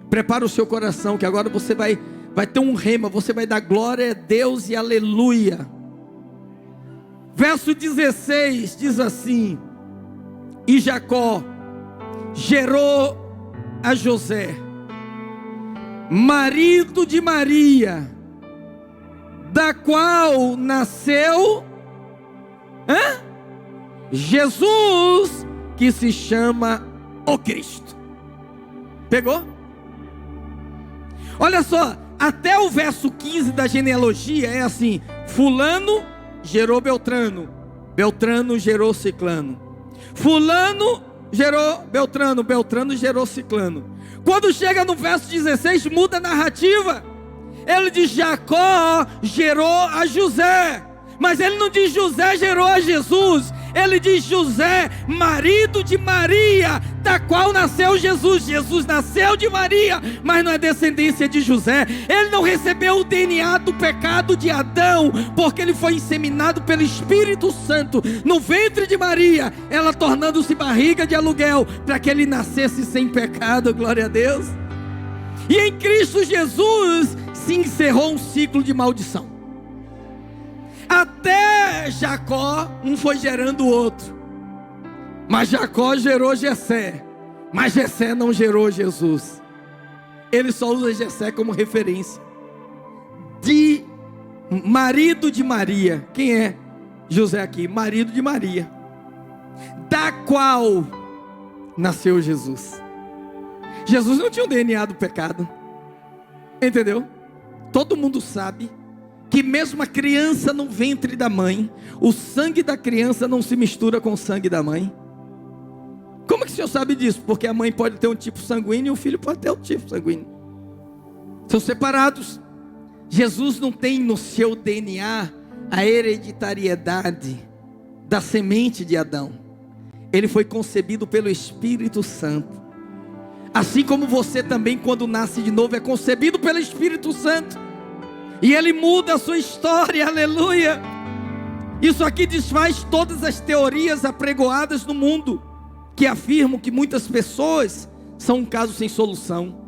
Prepara o seu coração, que agora você vai ter um rema, você vai dar glória a Deus e aleluia. Verso 16 diz assim: e Jacó gerou a José, marido de Maria, da qual nasceu Jesus, que se chama o Cristo. Pegou? Olha só, até o verso 15 da genealogia é assim: fulano gerou Beltrano, Beltrano gerou Ciclano, fulano gerou Beltrano, Beltrano gerou Ciclano. Quando chega no verso 16, muda a narrativa. Ele diz Jacó gerou a José, mas ele não diz José gerou a Jesus. Ele diz José, marido de Maria, da qual nasceu Jesus. Jesus nasceu de Maria, mas não é descendência de José. Ele não recebeu o DNA do pecado de Adão, porque ele foi inseminado pelo Espírito Santo no ventre de Maria, ela tornando-se barriga de aluguel, para que ele nascesse sem pecado. Glória a Deus. E em Cristo Jesus se encerrou um ciclo de maldição. Até Jacó, um foi gerando o outro, mas Jacó gerou Jessé, mas Jessé não gerou Jesus. Ele só usa Jessé como referência de marido de Maria. Quem é José aqui? Marido de Maria, da qual nasceu Jesus. Jesus não tinha o DNA do pecado, entendeu? Todo mundo sabe que mesmo a criança no ventre da mãe, o sangue da criança não se mistura com o sangue da mãe. Como que o senhor sabe disso? Porque a mãe pode ter um tipo sanguíneo e o filho pode ter um tipo sanguíneo. São separados. Jesus não tem no seu DNA a hereditariedade da semente de Adão. Ele foi concebido pelo Espírito Santo. Assim como você também, quando nasce de novo, é concebido pelo Espírito Santo, e Ele muda a sua história, aleluia. Isso aqui desfaz todas as teorias apregoadas no mundo, que afirmam que muitas pessoas são um caso sem solução,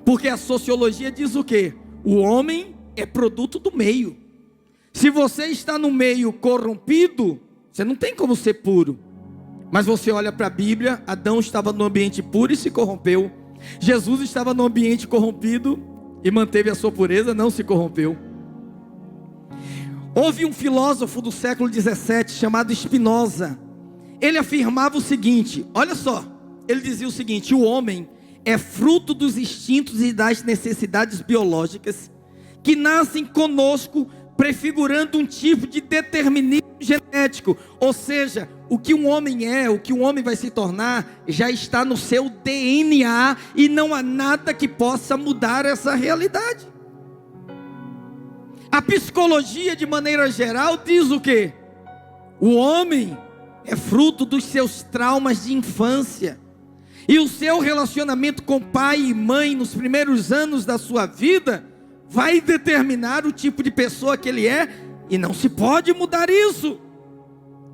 porque a sociologia diz o quê? O homem é produto do meio. Se você está no meio corrompido, você não tem como ser puro. Mas você olha para a Bíblia, Adão estava no ambiente puro e se corrompeu. Jesus estava no ambiente corrompido e manteve a sua pureza, não se corrompeu. Houve um filósofo do século 17 chamado Spinoza. Ele afirmava o seguinte, olha só, ele dizia o seguinte: o homem é fruto dos instintos e das necessidades biológicas que nascem conosco, prefigurando um tipo de determinismo genético. Ou seja, o que um homem é, o que um homem vai se tornar, já está no seu DNA, e não há nada que possa mudar essa realidade. A psicologia, de maneira geral, diz o quê? O homem é fruto dos seus traumas de infância, e o seu relacionamento com pai e mãe nos primeiros anos da sua vida vai determinar o tipo de pessoa que ele é, e não se pode mudar isso.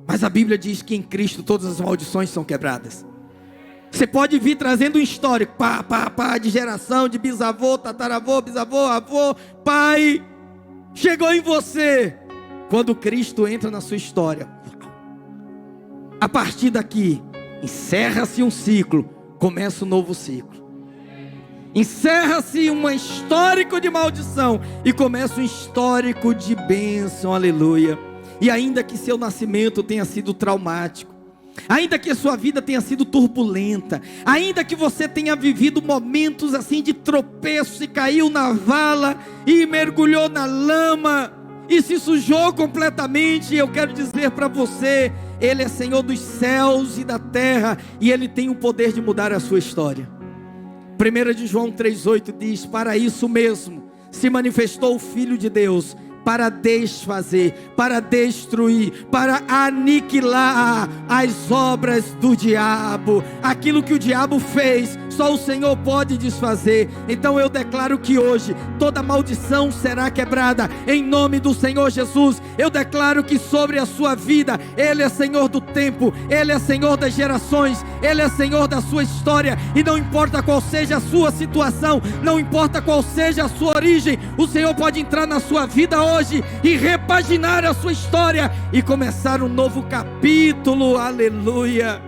Mas a Bíblia diz que em Cristo todas as maldições são quebradas. Você pode vir trazendo um histórico, de geração, de bisavô, tataravô, bisavô, avô, pai. Chegou em você. Quando Cristo entra na sua história, a partir daqui, encerra-se um ciclo, começa um novo ciclo. Encerra-se um histórico de maldição e começa um histórico de bênção, aleluia. E ainda que seu nascimento tenha sido traumático, ainda que a sua vida tenha sido turbulenta, ainda que você tenha vivido momentos assim de tropeço, e caiu na vala, e mergulhou na lama, e se sujou completamente, eu quero dizer para você, Ele é Senhor dos céus e da terra, e Ele tem o poder de mudar a sua história. 1 de João 3,8 diz: para isso mesmo se manifestou o Filho de Deus, para desfazer, para destruir, para aniquilar as obras do diabo. Aquilo que o diabo fez, só o Senhor pode desfazer. Então eu declaro que hoje toda maldição será quebrada em nome do Senhor Jesus. Eu declaro que sobre a sua vida, Ele é Senhor do tempo, Ele é Senhor das gerações, Ele é Senhor da sua história, e não importa qual seja a sua situação, não importa qual seja a sua origem, o Senhor pode entrar na sua vida hoje e repaginar a sua história e começar um novo capítulo, aleluia.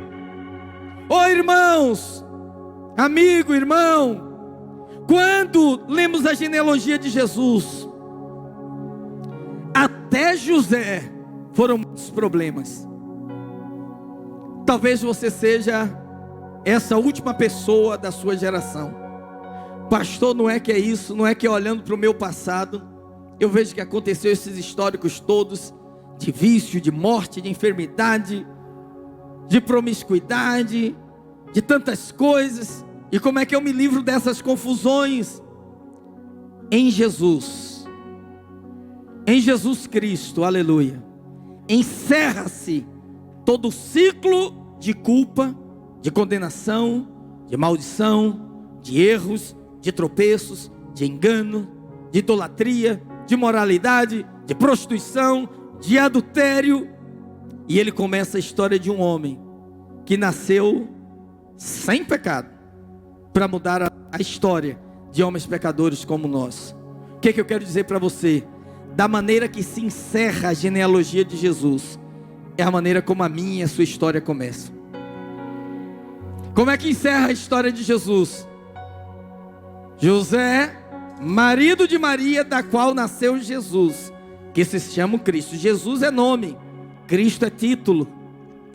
Oh irmãos, amigo, irmão, quando lemos a genealogia de Jesus, até José foram muitos problemas. Talvez você seja essa última pessoa da sua geração. Pastor, não é que é isso, não é que olhando para o meu passado, eu vejo que aconteceu esses históricos todos, de vício, de morte, de enfermidade, de promiscuidade, de tantas coisas, e como é que eu me livro dessas confusões? Em Jesus Cristo, aleluia, encerra-se todo o ciclo de culpa, de condenação, de maldição, de erros, de tropeços, de engano, de idolatria, de imoralidade, de prostituição, de adultério. E ele começa a história de um homem que nasceu sem pecado, para mudar a história de homens pecadores como nós. O que eu quero dizer para você? Da maneira que se encerra a genealogia de Jesus, é a maneira como a minha e a sua história começa. Como é que encerra a história de Jesus? José, marido de Maria, da qual nasceu Jesus, que se chama Cristo. Jesus é nome, Cristo é título,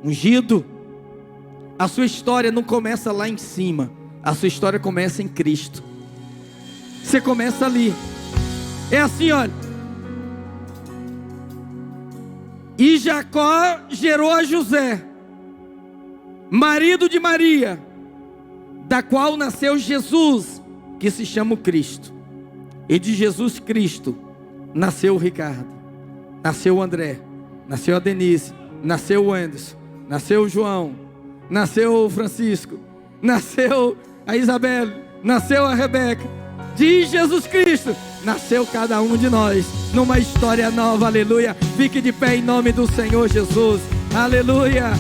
ungido. A sua história não começa lá em cima, a sua história começa em Cristo. Você começa ali. É assim, olha. E Jacó gerou a José, marido de Maria, da qual nasceu Jesus, que se chama Cristo. E de Jesus Cristo nasceu o Ricardo, nasceu o André, nasceu a Denise, nasceu o Anderson, nasceu o João, nasceu o Francisco, nasceu a Isabel, nasceu a Rebeca. De Jesus Cristo nasceu cada um de nós numa história nova, aleluia. Fique de pé em nome do Senhor Jesus, aleluia.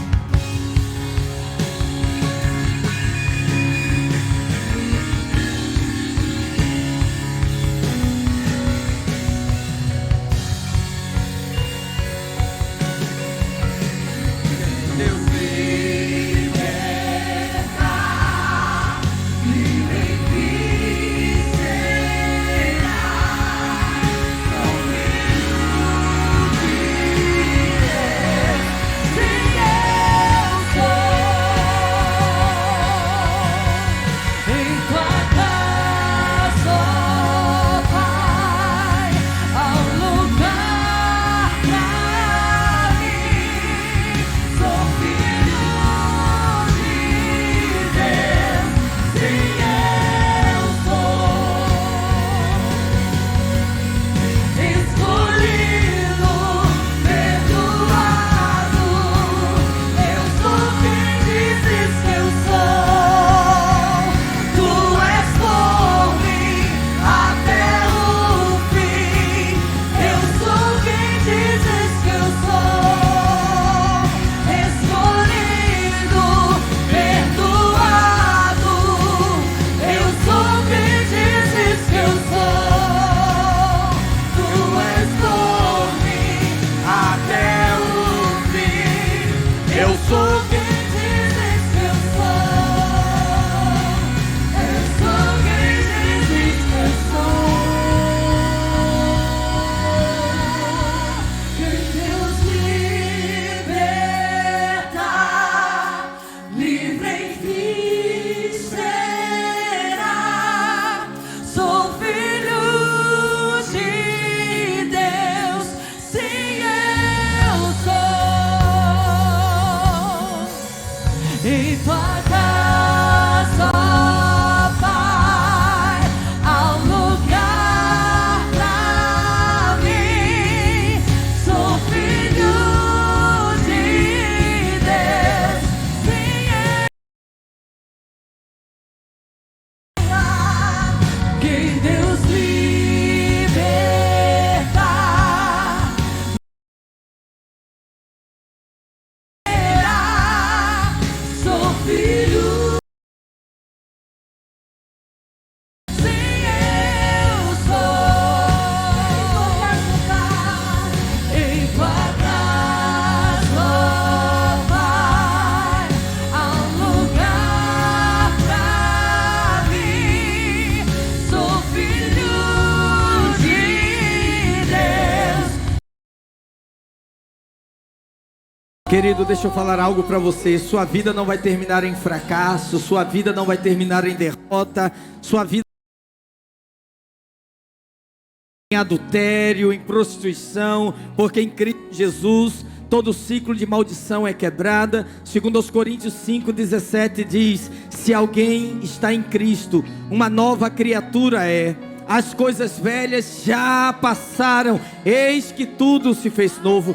Querido, deixa eu falar algo para você. Sua vida não vai terminar em fracasso, sua vida não vai terminar em derrota, sua vida em adultério, em prostituição, porque em Cristo Jesus todo ciclo de maldição é quebrada. Segundo aos Coríntios 5:17 diz: se alguém está em Cristo, uma nova criatura é. As coisas velhas já passaram, eis que tudo se fez novo.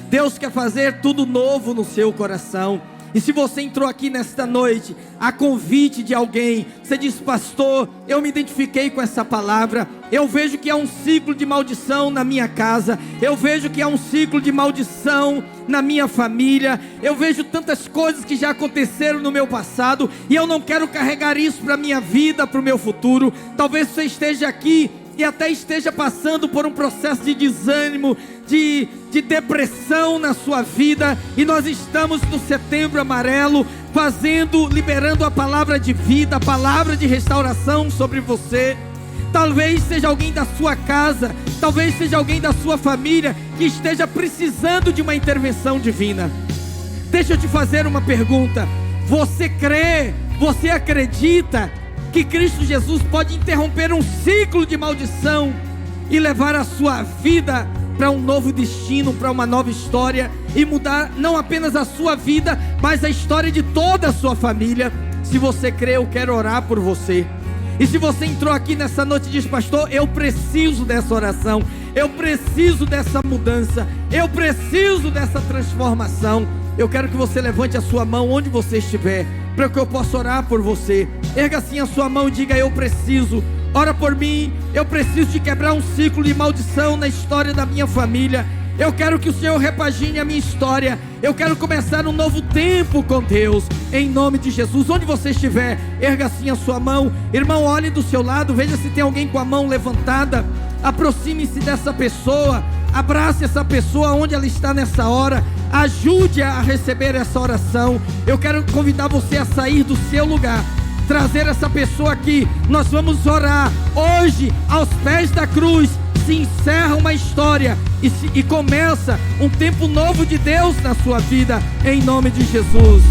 Deus quer fazer tudo novo no seu coração. E se você entrou aqui nesta noite, a convite de alguém, você diz: pastor, eu me identifiquei com essa palavra, eu vejo que há um ciclo de maldição na minha casa, eu vejo que há um ciclo de maldição na minha família, eu vejo tantas coisas que já aconteceram no meu passado, e eu não quero carregar isso para a minha vida, para o meu futuro. Talvez você esteja aqui e até esteja passando por um processo de desânimo, de depressão na sua vida, e nós estamos no Setembro Amarelo, liberando a palavra de vida, a palavra de restauração sobre você. Talvez seja alguém da sua casa, talvez seja alguém da sua família que esteja precisando de uma intervenção divina. Deixa eu te fazer uma pergunta: você crê, você acredita que Cristo Jesus pode interromper um ciclo de maldição e levar a sua vida para um novo destino, para uma nova história, e mudar não apenas a sua vida, mas a história de toda a sua família? Se você crê, eu quero orar por você. E se você entrou aqui nessa noite e diz: pastor, eu preciso dessa oração, eu preciso dessa mudança, eu preciso dessa transformação, Eu quero que você levante a sua mão onde você estiver, para que eu possa orar por você. Erga assim a sua mão e diga: eu preciso. Ora por mim, eu preciso de quebrar um ciclo de maldição na história da minha família. Eu quero que o Senhor repagine a minha história. Eu quero começar um novo tempo com Deus, em nome de Jesus. Onde você estiver, erga assim a sua mão. Irmão, olhe do seu lado, veja se tem alguém com a mão levantada. Aproxime-se dessa pessoa, abrace essa pessoa onde ela está nessa hora. Ajude-a a receber essa oração. Eu quero convidar você a sair do seu lugar, trazer essa pessoa aqui. Nós vamos orar hoje aos pés da cruz. Se encerra uma história e começa um tempo novo de Deus na sua vida, em nome de Jesus.